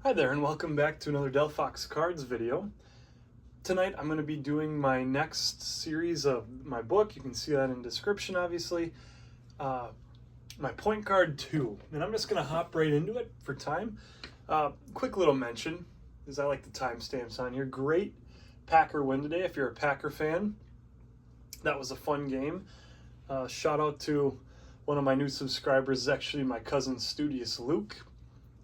Hi there and welcome back to another Delphox Cards video. Tonight I'm going to be doing my next series of my book. You can see that in the description obviously. My Point Guard 2, and I'm just going to hop right into it for time. Quick little mention, as I like the timestamps on here. Great Packer win today if you're a Packer fan. That was a fun game. Shout out to one of my new subscribers, is actually my cousin Studious Luke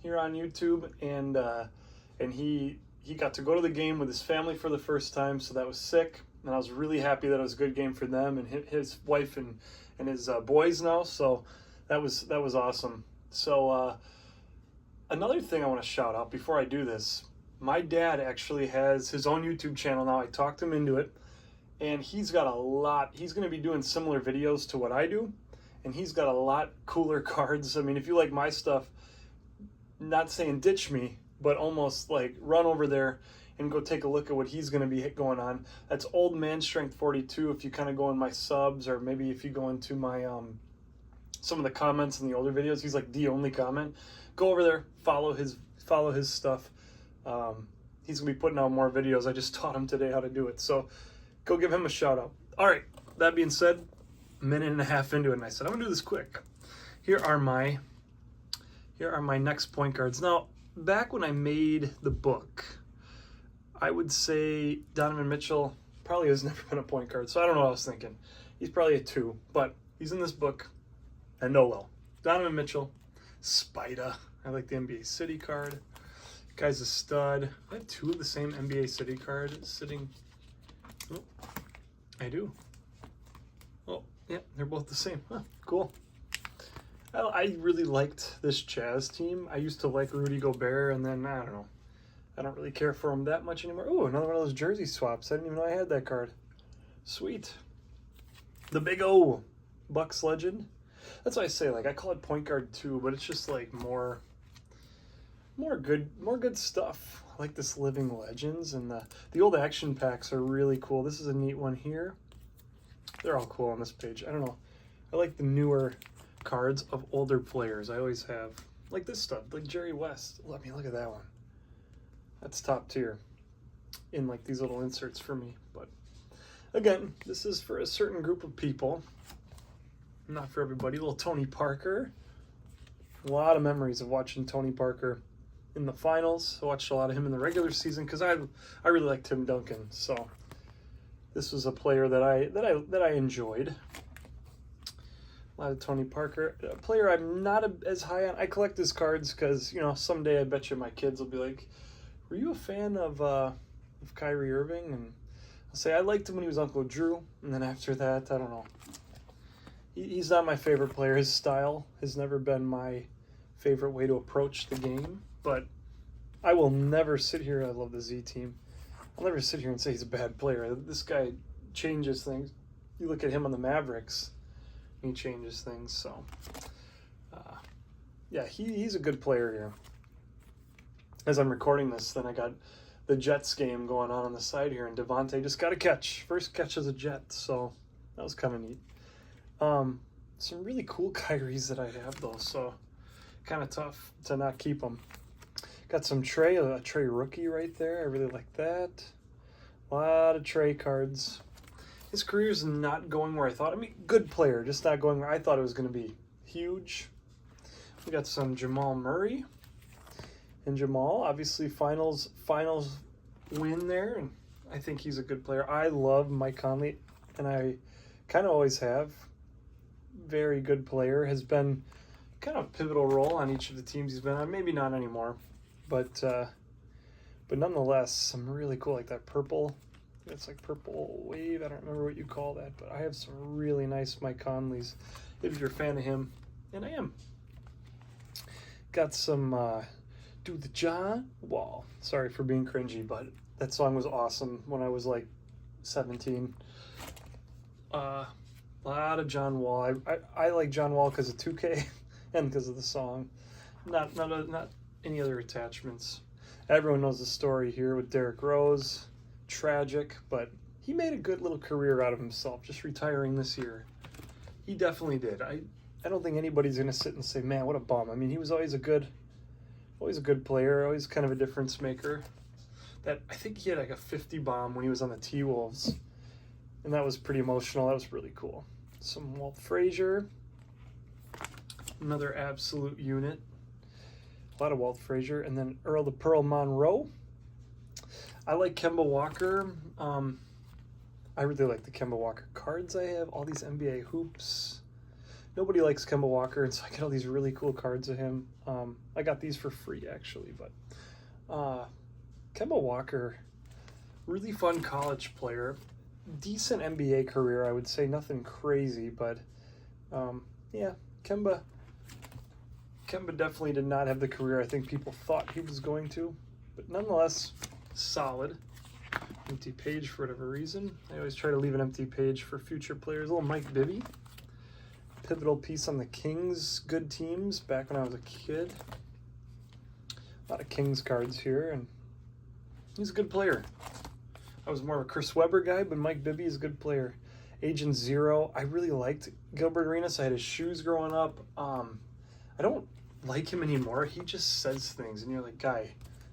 here on YouTube, and he got to go to the game with his family for the first time, so that was sick, and I was really happy that it was a good game for them and his wife and his boys now, so that was awesome. So another thing I want to shout out before I do this, my dad actually has his own YouTube channel now. I talked him into it, and he's got a lot. He's going to be doing similar videos to what I do, and he's got a lot cooler cards. I mean, if you like my stuff, not saying ditch me, but almost like run over there and go take a look at what he's going to be going on. That's Old Man Strength 42. If you kind of go in my subs, or maybe if you go into my some of the comments in the older videos, he's like the only comment. Go over there, follow his stuff. He's gonna be putting out more videos. I just taught him today how to do it, so go give him a shout out. All right, that being said, a minute and a half into it, and I said I'm gonna do this quick. Here are my next point guards. Now, back when I made the book, I would say Donovan Mitchell probably has never been a point guard, so I don't know what I was thinking. He's probably a 2, but he's in this book, and no well. Donovan Mitchell, Spida. I like the NBA City card. Guy's a stud. I have 2 of the same NBA City card sitting. Oh, I do. Oh, yeah, they're both the same. Huh, cool. I really liked this Jazz team. I used to like Rudy Gobert, and then, I don't know. I don't really care for him that much anymore. Oh, another one of those jersey swaps. I didn't even know I had that card. Sweet. The Big O, Bucks legend. That's why I say, like, I call it Point Guard 2, but it's just like more good stuff. I like this Living Legends, and the old action packs are really cool. This is a neat one here. They're all cool on this page. I don't know. I like the newer cards of older players. I always have, like this stuff, like Jerry West. Let me look at that one. That's top tier in like these little inserts for me. But again, this is for a certain group of people, not for everybody. Little Tony Parker. A lot of memories of watching Tony Parker in the finals. I watched a lot of him in the regular season because I really like Tim Duncan. So this was a player that I enjoyed. A lot of Tony Parker. A player I'm not as high on. I collect his cards because, you know, someday I bet you my kids will be like, were you a fan of Kyrie Irving? And I'll say I liked him when he was Uncle Drew. And then after that, I don't know. He's not my favorite player. His style has never been my favorite way to approach the game. But I will never sit here. I love the Z team. I'll never sit here and say he's a bad player. This guy changes things. You look at him on the Mavericks, he changes things. So yeah, he's a good player here. As I'm recording this, then I got the Jets game going on the side here, and Devontae just got a catch. First catch as a Jet, so that was kind of neat. Some really cool Kyries that I have, though, so kind of tough to not keep them. Got some Trey, a Trey rookie right there. I really like that. A lot of Trey cards. His career's not going where I thought. I mean, good player, just not going where I thought it was going to be. Huge. We got some Jamal Murray. And Jamal, obviously, finals win there. And I think he's a good player. I love Mike Conley, and I kind of always have. Very good player. Has been kind of a pivotal role on each of the teams he's been on. Maybe not anymore, but nonetheless, some really cool, like that purple. It's like purple wave. I don't remember what you call that, but I have some really nice Mike Conleys. If you're a fan of him, and I am. Got some Do the John Wall. Sorry for being cringy, but that song was awesome when I was like 17. A lot of John Wall. I like John Wall because of 2K and because of the song. Not any other attachments. Everyone knows the story here with Derrick Rose. Tragic, but he made a good little career out of himself, just retiring this year. He definitely did. I don't think anybody's going to sit and say, man, what a bum. I mean, he was always a good Always a good player, always kind of a difference maker. That I think he had like a 50 bomb when he was on the T-Wolves, and that was pretty emotional. That was really cool. Some Walt Frazier, another absolute unit. A lot of Walt Frazier, and then Earl the Pearl Monroe. I like Kemba Walker. I really like the Kemba Walker cards I have. All these NBA hoops. Nobody likes Kemba Walker, and so I get all these really cool cards of him. I got these for free, actually, but Kemba Walker, really fun college player. Decent NBA career, I would say. Nothing crazy, but yeah, Kemba definitely did not have the career I think people thought he was going to, but nonetheless, solid. Empty page for whatever reason. I always try to leave an empty page for future players. A little Mike Bibby. Pivotal piece on the Kings. Good teams back when I was a kid. A lot of Kings cards here, and he's a good player. I was more of a Chris Webber guy, but Mike Bibby is a good player. Agent Zero. I really liked Gilbert Arenas. I had his shoes growing up. I don't like him anymore. He just says things, and you're like, guy,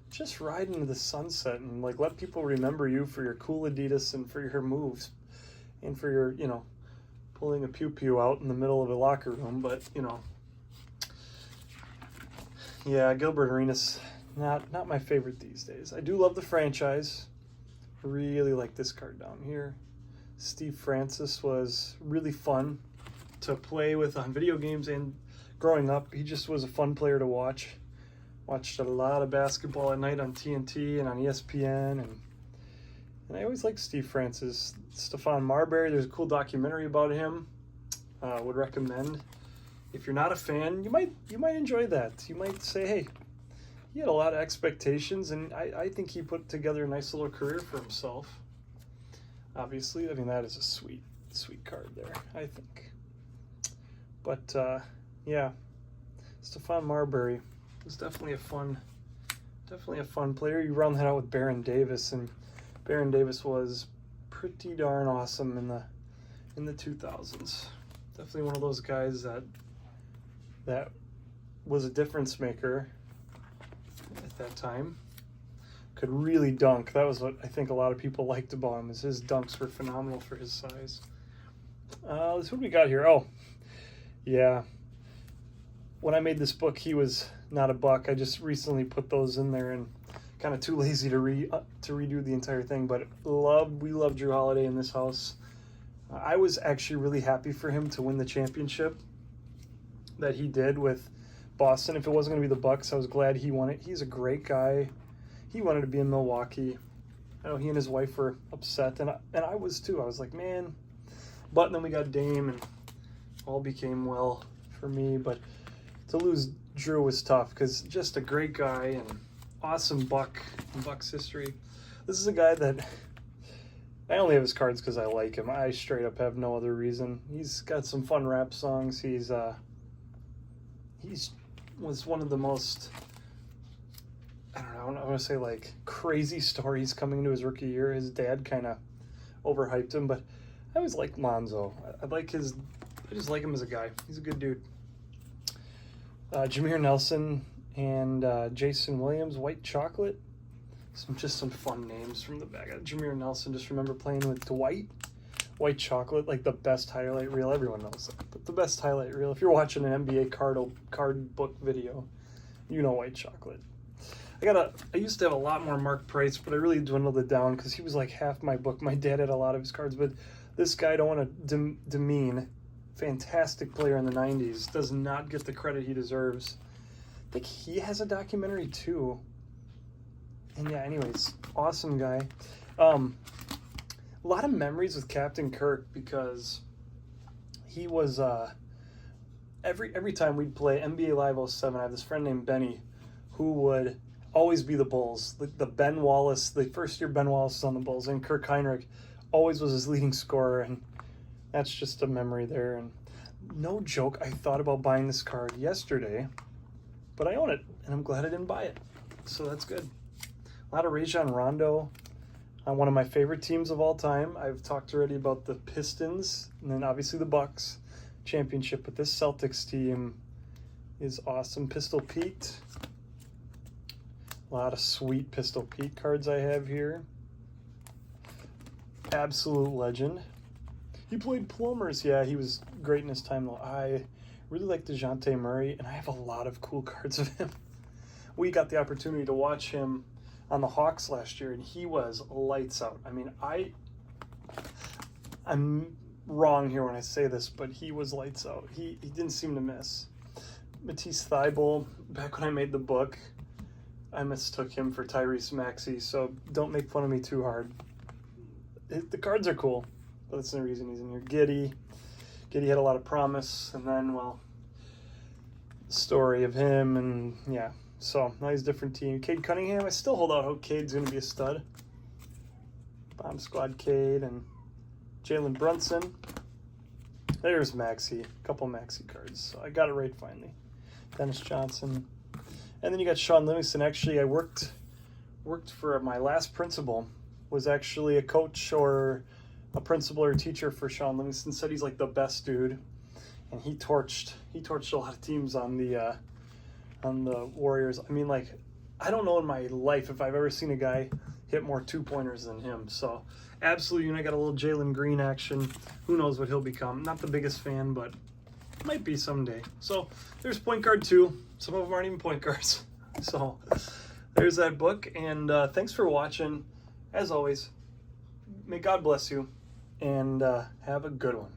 just ride into the sunset and like let people remember you for your cool Adidas and for your moves and for your, you know, pulling a pew-pew out in the middle of a locker room. But, you know, yeah, Gilbert Arenas, not my favorite these days. I do love the franchise. Really like this card down here. Steve Francis was really fun to play with on video games and growing up. He just was a fun player to watch. Watched a lot of basketball at night on TNT and on ESPN, and I always liked Steve Francis. Stephon Marbury, there's a cool documentary about him. Would recommend. If you're not a fan, you might enjoy that. You might say, hey, he had a lot of expectations, and I think he put together a nice little career for himself. Obviously, I mean, that is a sweet card there, I think. But yeah, Stephon Marbury was definitely a fun player. You round that out with Baron Davis, and Baron Davis was pretty darn awesome in the 2000s. Definitely one of those guys that was a difference maker at that time. Could really dunk. That was what I think a lot of people liked about him, is his dunks were phenomenal for his size. Let's see what we got here. Oh, yeah. When I made this book, he was not a buck. I just recently put those in there and kind of too lazy to redo the entire thing. But we love Jrue Holiday in this house. I was actually really happy for him to win the championship that he did with Boston. If it wasn't going to be the Bucks, I was glad he won it. He's a great guy. He wanted to be in Milwaukee. I know he and his wife were upset, and I was too. I was like, man. But then we got Dame, and all became well for me. But to lose Jrue was tough, because just a great guy and awesome Buck in Bucks history. This is a guy that I only have his cards because I like him. I straight up have no other reason. He's got some fun rap songs. He's was one of the most, I don't know, I want to say like crazy stories coming into his rookie year. His dad kind of overhyped him, but I always liked Lonzo. I just like him as a guy. He's a good dude. Jameer Nelson and Jason Williams, White Chocolate. Just some fun names from the back. Jameer Nelson, just remember playing with Dwight. White Chocolate, like the best highlight reel. Everyone knows that, but the best highlight reel. If you're watching an NBA card book video, you know White Chocolate. I used to have a lot more Mark Price, but I really dwindled it down because he was like half my book. My dad had a lot of his cards, but this guy, I don't want to demean. Fantastic player in the 90s. Does not get the credit he deserves. I think he has a documentary too. And yeah, anyways, awesome guy. A lot of memories with Captain Kirk, because he was every time we'd play NBA Live 07, I have this friend named Benny who would always be the Bulls. The Ben Wallace, the first year Ben Wallace was on the Bulls, and Kirk Heinrich always was his leading scorer, and that's just a memory there. And no joke, I thought about buying this card yesterday, but I own it, and I'm glad I didn't buy it. So that's good. A lot of Rajon Rondo on one of my favorite teams of all time. I've talked already about the Pistons, and then obviously the Bucks championship, but this Celtics team is awesome. Pistol Pete, A lot of sweet Pistol Pete cards I have here. Absolute legend. He played Plumbers. Yeah, he was great in his time. I really like DeJounte Murray, and I have a lot of cool cards of him. We got the opportunity to watch him on the Hawks last year, and he was lights out. I mean, I'm wrong here when I say this, but he was lights out. He didn't seem to miss. Matisse Thybulle, back when I made the book, I mistook him for Tyrese Maxey, so don't make fun of me too hard. The cards are cool, but that's the reason he's in here. Giddey had a lot of promise, and then, well, the story of him, and yeah. So, now he's a different team. Cade Cunningham, I still hold out hope Cade's going to be a stud. Bomb Squad Cade and Jalen Brunson. There's Maxey, a couple Maxey cards. So I got it right finally. Dennis Johnson. And then you got Shaun Livingston. Actually, I worked for my last principal, was actually a coach or a principal or a teacher for Shaun Livingston. Said he's like the best dude. And he torched a lot of teams on the Warriors. I mean, like, I don't know in my life if I've ever seen a guy hit more two-pointers than him. So, absolutely, and I got a little Jalen Green action. Who knows what he'll become. Not the biggest fan, but might be someday. So, there's point guard 2. Some of them aren't even point guards. So, there's that book, and thanks for watching. As always, may God bless you, and have a good one.